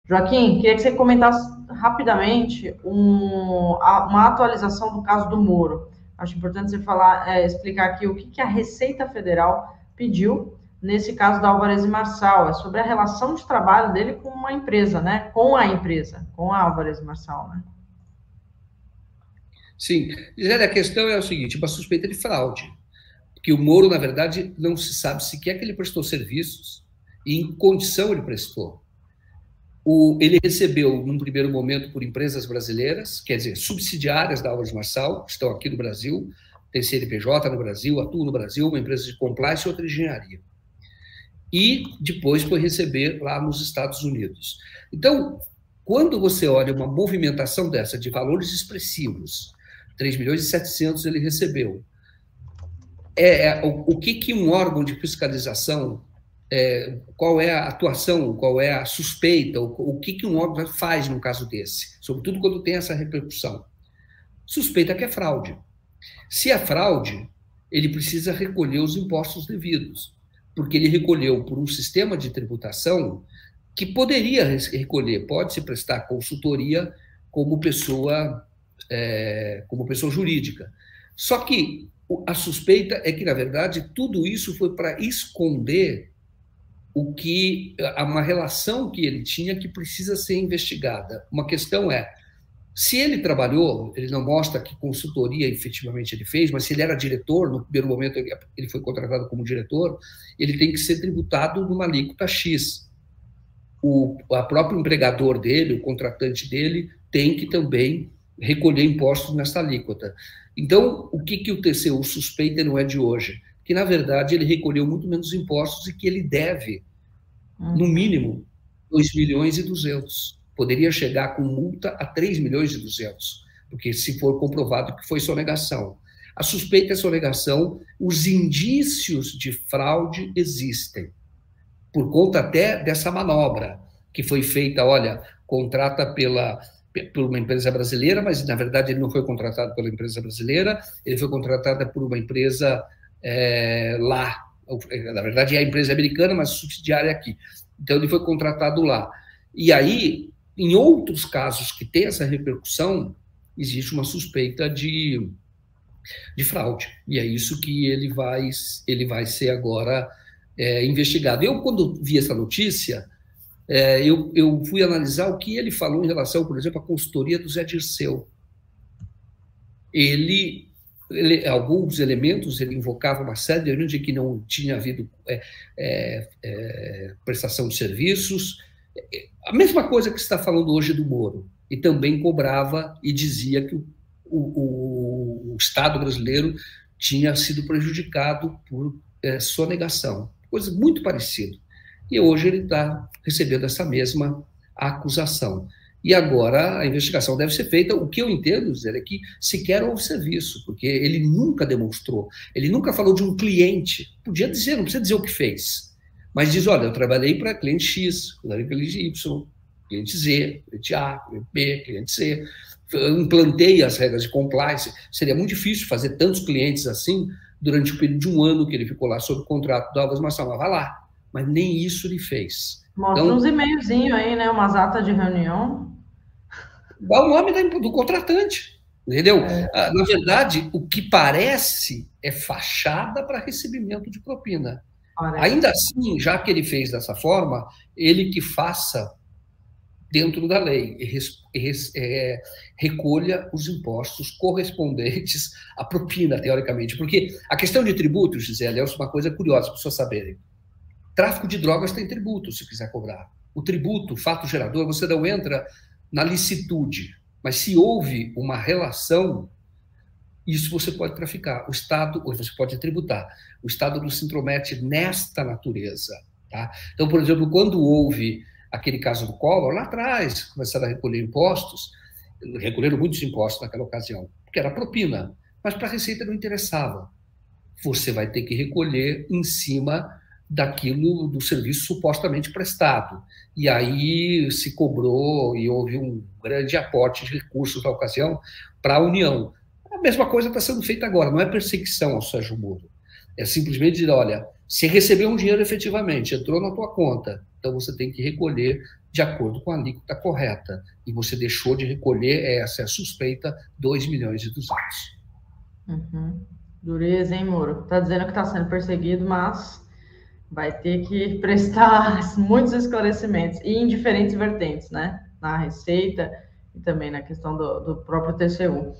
Joaquim, queria que você comentasse rapidamente uma atualização do caso do Moro. Acho importante você falar, explicar aqui o que a Receita Federal pediu nesse caso da Álvares e Marçal. É sobre a relação de trabalho dele com uma empresa, né? Com a empresa, com a Álvares e Marçal, né? Sim, Gisele, a questão é o seguinte, uma suspeita de fraude, porque o Moro, na verdade, não se sabe sequer que ele prestou serviços e em que condição ele prestou. Ele recebeu, num primeiro momento, por empresas brasileiras, quer dizer, subsidiárias da Álvares Marçal, que estão aqui no Brasil, tem CNPJ no Brasil, atua no Brasil, uma empresa de compliance e outra de engenharia. E depois foi receber lá nos Estados Unidos. Então, quando você olha uma movimentação dessa de valores expressivos, 3 milhões e 700 ele recebeu, o que um órgão de fiscalização, qual é a atuação, qual é a suspeita, o que um órgão faz num caso desse, sobretudo quando tem essa repercussão. Suspeita que é fraude. Se é fraude, ele precisa recolher os impostos devidos, porque ele recolheu por um sistema de tributação que poderia recolher, pode-se prestar consultoria como pessoa jurídica. Só que a suspeita é que, na verdade, tudo isso foi para esconder uma relação que ele tinha que precisa ser investigada. Uma questão é, se ele trabalhou, ele não mostra que consultoria efetivamente ele fez, mas se ele era diretor, no primeiro momento ele foi contratado como diretor, ele tem que ser tributado numa alíquota X. O próprio empregador dele, o contratante dele, tem que também recolher impostos nessa alíquota. Então, o que o TCU suspeita não é de hoje, que, na verdade, ele recolheu muito menos impostos e que ele deve, no mínimo, 2 milhões e 200. Poderia chegar com multa a 3 milhões e 200, porque se for comprovado que foi sonegação. A suspeita é sonegação, os indícios de fraude existem, por conta até dessa manobra que foi feita, olha, contrata por uma empresa brasileira, mas, na verdade, ele não foi contratado pela empresa brasileira, ele foi contratado por uma empresa lá. Na verdade, é a empresa americana, mas subsidiária aqui. Então, ele foi contratado lá. E aí, em outros casos que tem essa repercussão, existe uma suspeita de fraude. E é isso que ele vai ser agora investigado. Eu, quando vi essa notícia, eu fui analisar o que ele falou em relação, por exemplo, à consultoria do Zé Dirceu. Alguns elementos, ele invocava uma série de elementos de que não tinha havido prestação de serviços, a mesma coisa que se está falando hoje do Moro, e também cobrava e dizia que o Estado brasileiro tinha sido prejudicado por sonegação, coisa muito parecida. E hoje ele está recebendo essa mesma acusação. E agora a investigação deve ser feita. O que eu entendo, Zé, é que sequer houve serviço, porque ele nunca demonstrou, ele nunca falou de um cliente. Podia dizer, não precisa dizer o que fez, mas diz, olha, eu trabalhei para cliente X, cliente Y, cliente Z, cliente A, cliente B, cliente C, eu implantei as regras de compliance. Seria muito difícil fazer tantos clientes assim durante o período de um ano que ele ficou lá sob contrato da Álvares Marçal, mas vai lá. Mas nem isso ele fez. Mostra então, uns e-mailzinhos aí, né? Umas atas de reunião. Dá o nome do contratante, entendeu? Na verdade, o que parece é fachada para recebimento de propina. Ainda assim, já que ele fez dessa forma, ele que faça dentro da lei, recolha os impostos correspondentes à propina, teoricamente. Porque a questão de tributos, Gisele, é uma coisa curiosa para as pessoas saberem. Tráfico de drogas tem tributo, se quiser cobrar. O tributo, fato gerador, você não entra na licitude, mas se houve uma relação, isso você pode traficar. O Estado, ou você pode tributar. O Estado não se intromete nesta natureza. Tá? Então, por exemplo, quando houve aquele caso do Collor, lá atrás, começaram a recolher impostos, recolheram muitos impostos naquela ocasião, porque era propina, mas para a Receita não interessava. Você vai ter que recolher em cima daquilo, do serviço supostamente prestado. E aí se cobrou e houve um grande aporte de recursos na ocasião para a União. A mesma coisa está sendo feita agora, não é perseguição ao Sérgio Moro. É simplesmente dizer, olha, se recebeu um dinheiro efetivamente, entrou na tua conta, então você tem que recolher de acordo com a alíquota correta. E você deixou de recolher, essa é a suspeita, 2.200.000. Uhum. Dureza, hein, Moro? Tá dizendo que está sendo perseguido, mas vai ter que prestar muitos esclarecimentos, e em diferentes vertentes, né? Na Receita e também na questão do próprio TCU.